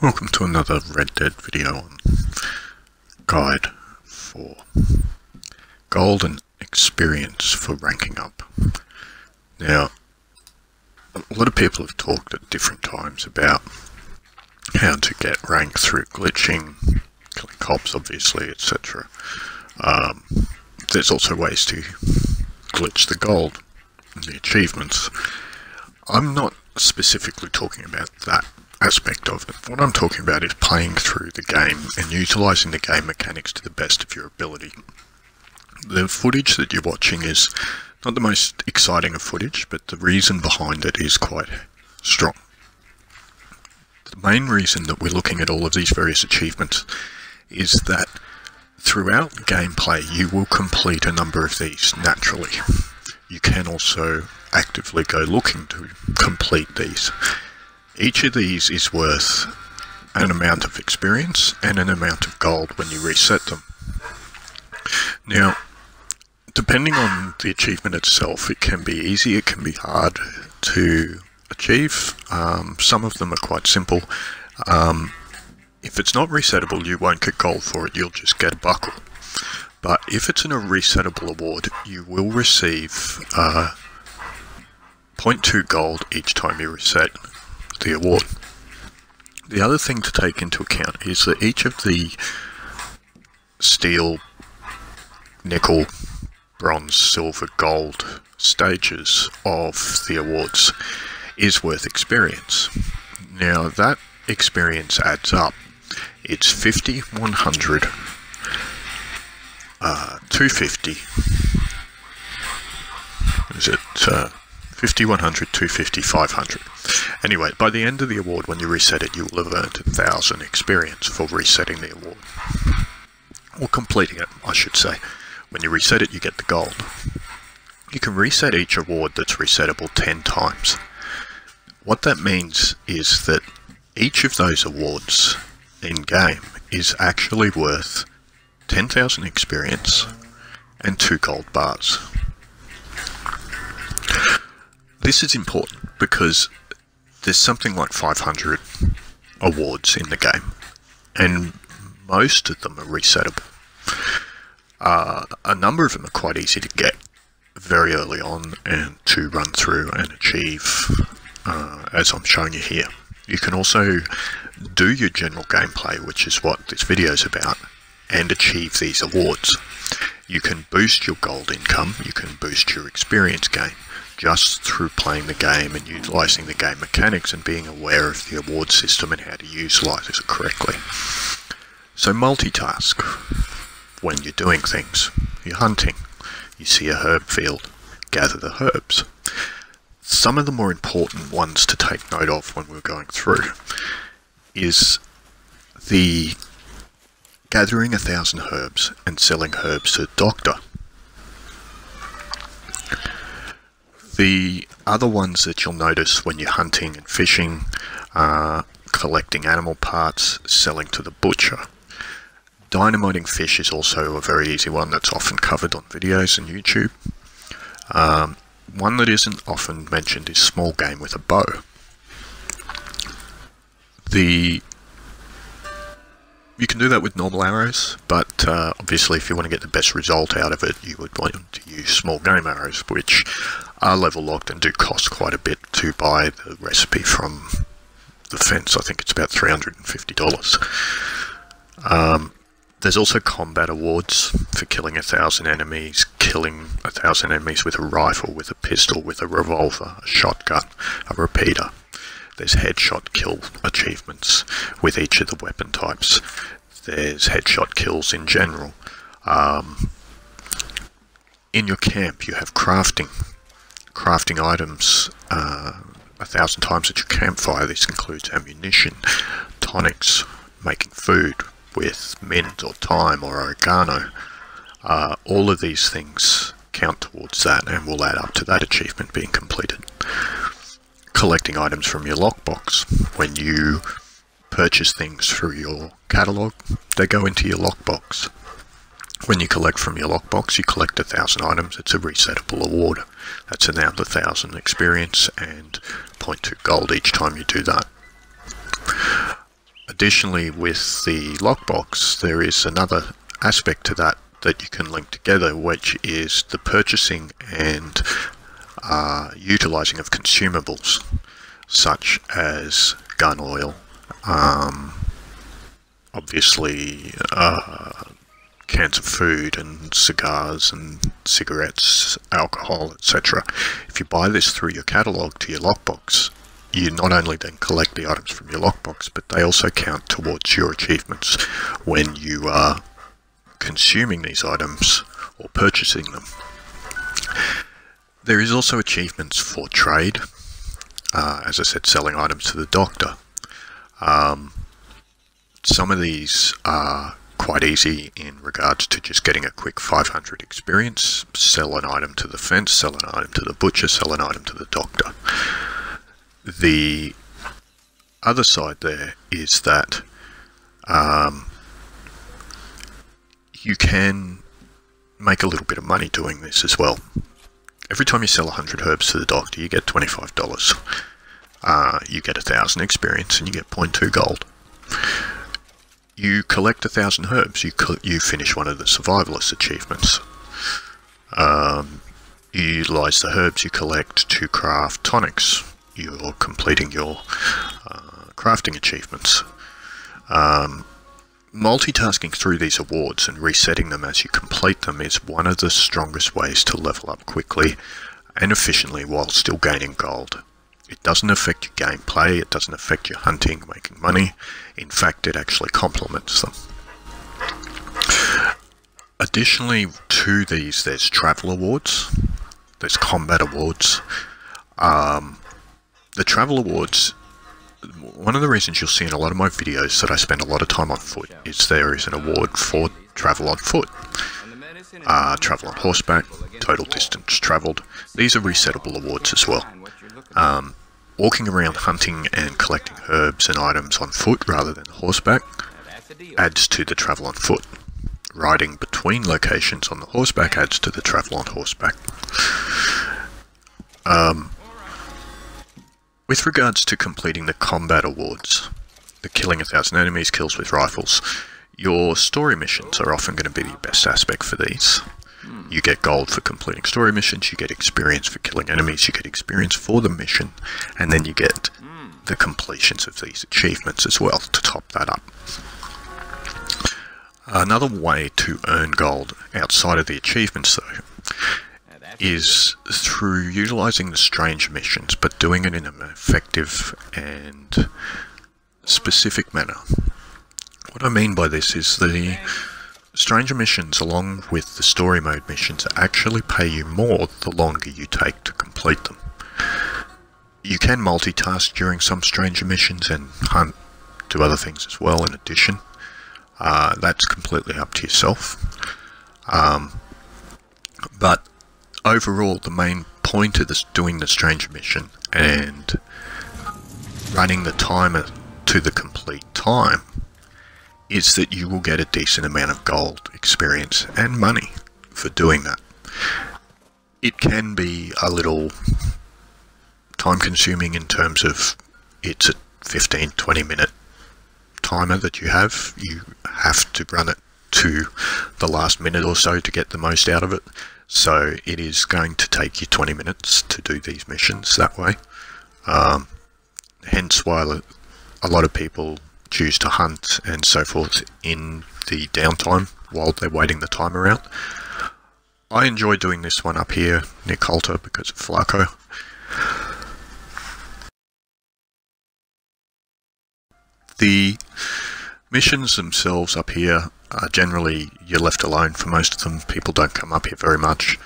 Welcome to another Red Dead video on guide for gold and experience for ranking up. Now, a lot of people have talked at different times about how to get rank through glitching, killing cops obviously, etc. There's also ways to glitch the gold and the achievements. I'm not specifically talking about that aspect of it. What I'm talking about is playing through the game and utilising the game mechanics to the best of your ability. The footage that you're watching is not the most exciting of footage, but the reason behind it is quite strong. The main reason that we're looking at all of these various achievements is that throughout gameplay you will complete a number of these naturally. You can also actively go looking to complete these. Each of these is worth an amount of experience and an amount of gold when you reset them. Now, depending on the achievement itself, it can be easy, it can be hard to achieve. Some of them are quite simple. If it's not resettable, you won't get gold for it, you'll just get a buckle. But if it's in a resettable award, you will receive 0.2 gold each time you reset the award. The other thing to take into account is that each of the steel, nickel, bronze, silver, gold stages of the awards is worth experience. Now that experience adds up. It's 50, 100, 250. Is it 50, 100, 250, 500? Anyway, by the end of the award, when you reset it, you will have earned 1,000 experience for resetting the award. Or completing it, I should say. When you reset it, you get the gold. You can reset each award that's resettable 10 times. What that means is that each of those awards in-game is actually worth 10,000 experience and 2 gold bars. This is important because there's something like 500 awards in the game, and most of them are resettable. A number of them are quite easy to get very early on and to run through and achieve, as I'm showing you here. You can also do your general gameplay, which is what this video is about, and achieve these awards. You can boost your gold income, you can boost your experience gain, just through playing the game and utilising the game mechanics and being aware of the award system and how to utilise it correctly. So multitask when you're doing things. You're hunting, you see a herb field, gather the herbs. Some of the more important ones to take note of when we're going through is the gathering 1,000 herbs and selling herbs to the doctor. The other ones that you'll notice when you're hunting and fishing are collecting animal parts, selling to the butcher. Dynamiting fish is also a very easy one that's often covered on videos and YouTube. One that isn't often mentioned is small game with a bow. You can do that with normal arrows, but obviously if you want to get the best result out of it, you would want to use small game arrows, which are level locked and do cost quite a bit to buy the recipe from the fence. I think it's about $350. There's also combat awards for killing 1,000 enemies, killing 1,000 enemies with a rifle, with a pistol, with a revolver, a shotgun, a repeater. There's headshot kill achievements with each of the weapon types. There's headshot kills in general. In your camp you have crafting items 1,000 times at your campfire. This includes ammunition, tonics, making food with mint or thyme or oregano. All of these things count towards that and will add up to that achievement being completed. Collecting items from your lockbox. When you purchase things through your catalogue, they go into your lockbox. When you collect from your lockbox, you collect 1,000 items. It's a resettable award. That's another 1,000 experience and 0.2 gold each time you do that. Additionally, with the lockbox, there is another aspect to that that you can link together, which is the purchasing and utilizing of consumables, such as gun oil, obviously cans of food and cigars and cigarettes, alcohol, etc. If you buy this through your catalogue to your lockbox, you not only then collect the items from your lockbox, but they also count towards your achievements when you are consuming these items or purchasing them. There is also achievements for trade, as I said, selling items to the doctor. Some of these are quite easy in regards to just getting a quick 500 experience, sell an item to the fence, sell an item to the butcher, sell an item to the doctor. The other side there is that you can make a little bit of money doing this as well. Every time you sell 100 herbs to the doctor, you get $25. You get 1,000 experience and you get 0.2 gold. You collect 1,000 herbs, you finish one of the survivalist achievements. You utilize the herbs you collect to craft tonics. You're completing your crafting achievements. Multitasking through these awards and resetting them as you complete them is one of the strongest ways to level up quickly and efficiently while still gaining gold. It doesn't affect your gameplay, it doesn't affect your hunting, making money. In fact, it actually complements them. Additionally to these, there's travel awards, there's combat awards. The travel awards, one of the reasons you'll see in a lot of my videos that I spend a lot of time on foot is there is an award for travel on foot. Travel on horseback, total distance travelled. These are resettable awards as well. Walking around hunting and collecting herbs and items on foot rather than horseback adds to the travel on foot. Riding between locations on the horseback adds to the travel on horseback. With regards to completing the combat awards, the killing 1,000 enemies, kills with rifles, your story missions are often going to be the best aspect for these. You get gold for completing story missions, you get experience for killing enemies, you get experience for the mission, and then you get the completions of these achievements as well to top that up. Another way to earn gold outside of the achievements though is through utilizing the strange missions, but doing it in an effective and specific manner. What I mean by this is the stranger missions, along with the story mode missions, actually pay you more the longer you take to complete them. You can multitask during some stranger missions and hunt, do other things as well in addition. That's completely up to yourself. But overall, the main point of this, doing the stranger mission and running the timer to the complete time, is that you will get a decent amount of gold, experience and money for doing that. It can be a little time consuming in terms of it's a 15-20 minute timer that you have. You have to run it to the last minute or so to get the most out of it. So it is going to take you 20 minutes to do these missions that way. Hence why a lot of people choose to hunt and so forth in the downtime while they're waiting the timer out. I enjoy doing this one up here near Coulter because of Flaco. The missions themselves up here are generally you're left alone for most of them. People don't come up here very much.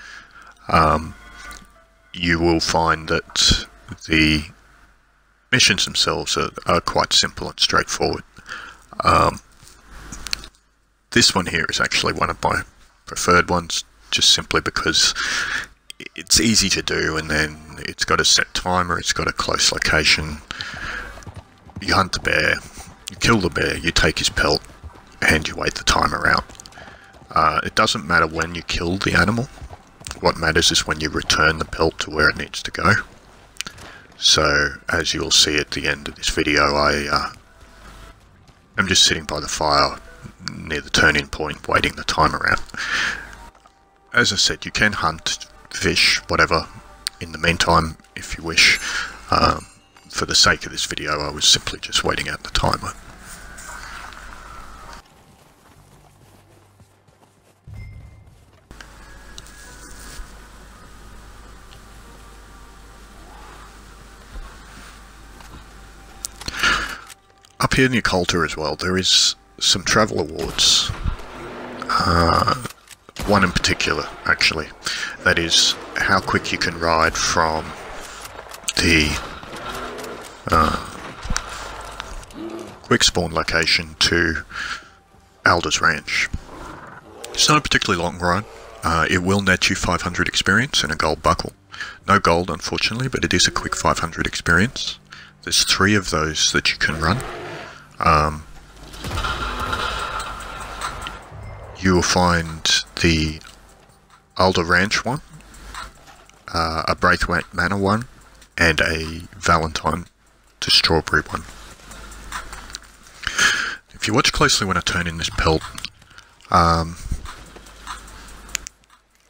You will find that the missions themselves are quite simple and straightforward. This one here is actually one of my preferred ones, just simply because it's easy to do, and then it's got a set timer, it's got a close location. You hunt the bear, you kill the bear, you take his pelt, and you wait the timer out. It doesn't matter when you kill the animal. What matters is when you return the pelt to where it needs to go. So, as you'll see at the end of this video, I am just sitting by the fire near the turn-in point, waiting the timer out. As I said, you can hunt, fish, whatever, in the meantime, if you wish. For the sake of this video, I was simply just waiting out the timer. Up here near Coulter as well, there is some travel awards. One in particular, actually. That is how quick you can ride from the quick spawn location to Alder's Ranch. It's not a particularly long ride. It will net you 500 experience and a gold buckle. No gold, unfortunately, but it is a quick 500 experience. There's 3 of those that you can run. You will find the Alder Ranch one, a Braithwaite Manor one, and a Valentine to Strawberry one. If you watch closely when I turn in this pelt, I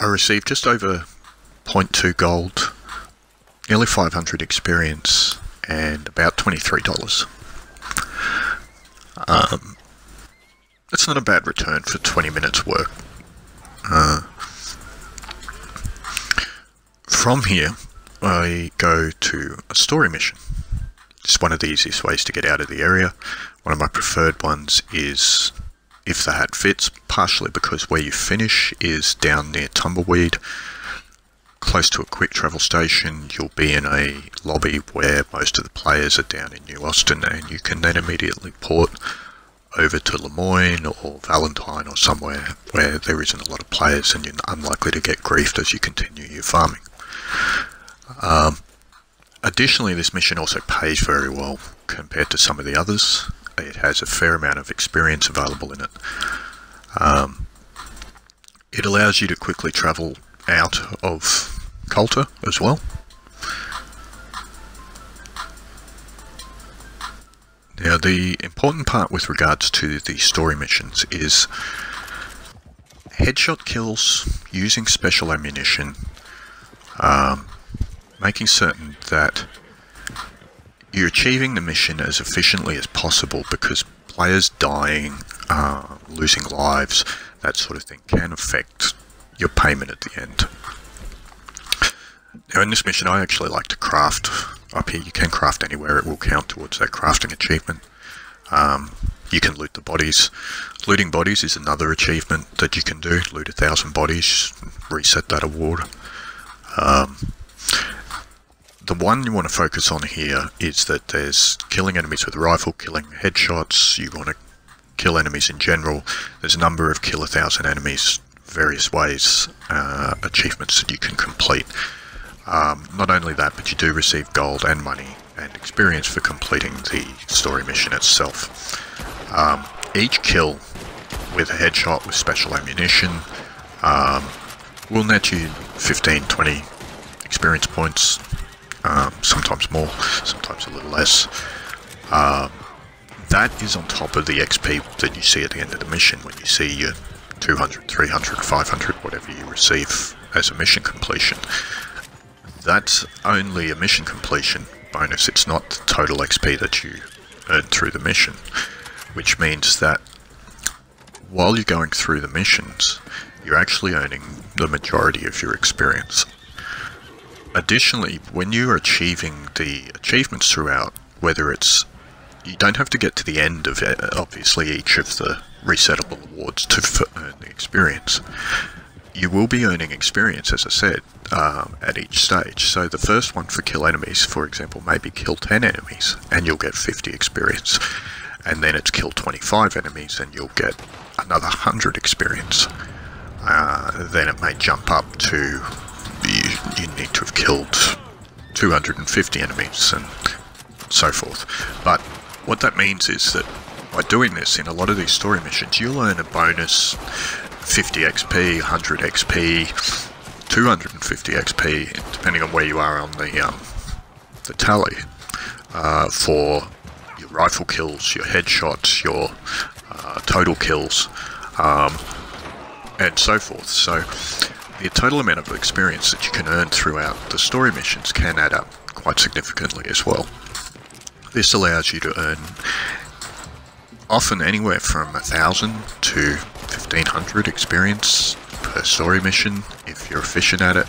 received just over 0.2 gold, nearly 500 experience, and about $23. That's not a bad return for 20 minutes work. From here, I go to a story mission. It's one of the easiest ways to get out of the area. One of my preferred ones is If the Hat Fits, partially because where you finish is down near Tumbleweed, close to a quick travel station. You'll be in a lobby where most of the players are down in New Austin, and you can then immediately port over to Lemoyne or Valentine or somewhere where there isn't a lot of players and you're unlikely to get griefed as you continue your farming. Additionally, this mission also pays very well compared to some of the others. It has a fair amount of experience available in it. It allows you to quickly travel out of Coulter as well. Now, the important part with regards to the story missions is headshot kills using special ammunition, making certain that you're achieving the mission as efficiently as possible, because players dying, losing lives, that sort of thing can affect your payment at the end. Now, in this mission, I actually like to craft. Up here, you can craft anywhere. It will count towards that crafting achievement. You can loot the bodies. Looting bodies is another achievement that you can do. Loot 1,000 bodies, reset that award. The one you want to focus on here is that there's killing enemies with a rifle, killing headshots. You want to kill enemies in general. There's a number of kill 1,000 enemies, various ways, achievements that you can complete. Not only that, but you do receive gold and money and experience for completing the story mission itself. Each kill with a headshot with special ammunition will net you 15, 20 experience points, sometimes more, sometimes a little less. That is on top of the XP that you see at the end of the mission, when you see your 200, 300, 500, whatever you receive as a mission completion. That's only a mission completion bonus. It's not the total XP that you earn through the mission, which means that while you're going through the missions, you're actually earning the majority of your experience. Additionally, when you are achieving the achievements throughout, whether it's, you don't have to get to the end of it, obviously each of the resettable awards to earn the experience. You will be earning experience, as I said, at each stage. So the first one for kill enemies, for example, maybe kill 10 enemies and you'll get 50 experience. And then it's kill 25 enemies and you'll get another 100 experience. Then it may jump up to, you need to have killed 250 enemies and so forth. But what that means is that by doing this in a lot of these story missions, you'll earn a bonus 50 XP, 100 XP, 250 XP, depending on where you are on the tally, for your rifle kills, your headshots, your total kills, and so forth. So the total amount of experience that you can earn throughout the story missions can add up quite significantly as well. This allows you to earn often anywhere from 1,000 to 1,500 experience per story mission if you're efficient at it.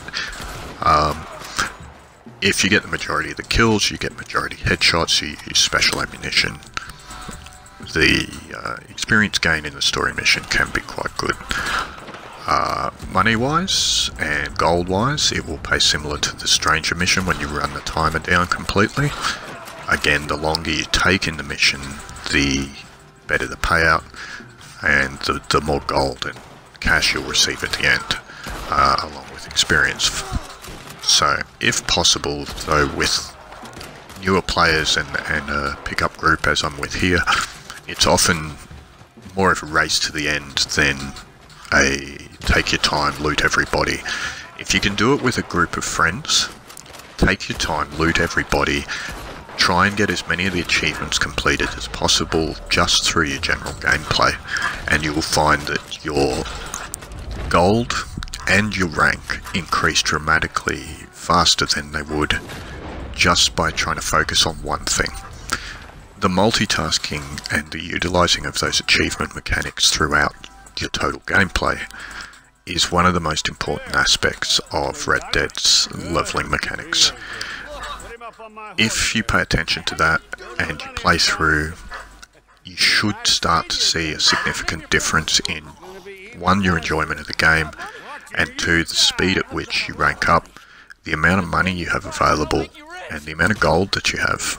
If you get the majority of the kills, you get majority headshots, you use special ammunition. The experience gain in the story mission can be quite good. Money-wise and gold-wise, it will pay similar to the Stranger mission when you run the timer down completely. Again, the longer you take in the mission, the better the payout, and the more gold and cash you'll receive at the end, along with experience. So, if possible, though, with newer players and a pickup group as I'm with here, it's often more of a race to the end than a take your time, loot everybody. If you can do it with a group of friends, take your time, loot everybody, try and get as many of the achievements completed as possible just through your general gameplay, and you will find that your gold and your rank increase dramatically faster than they would just by trying to focus on one thing. The multitasking and the utilising of those achievement mechanics throughout your total gameplay is one of the most important aspects of Red Dead's leveling mechanics. If you pay attention to that and you play through, you should start to see a significant difference in, one, your enjoyment of the game, and two, the speed at which you rank up, the amount of money you have available, and the amount of gold that you have.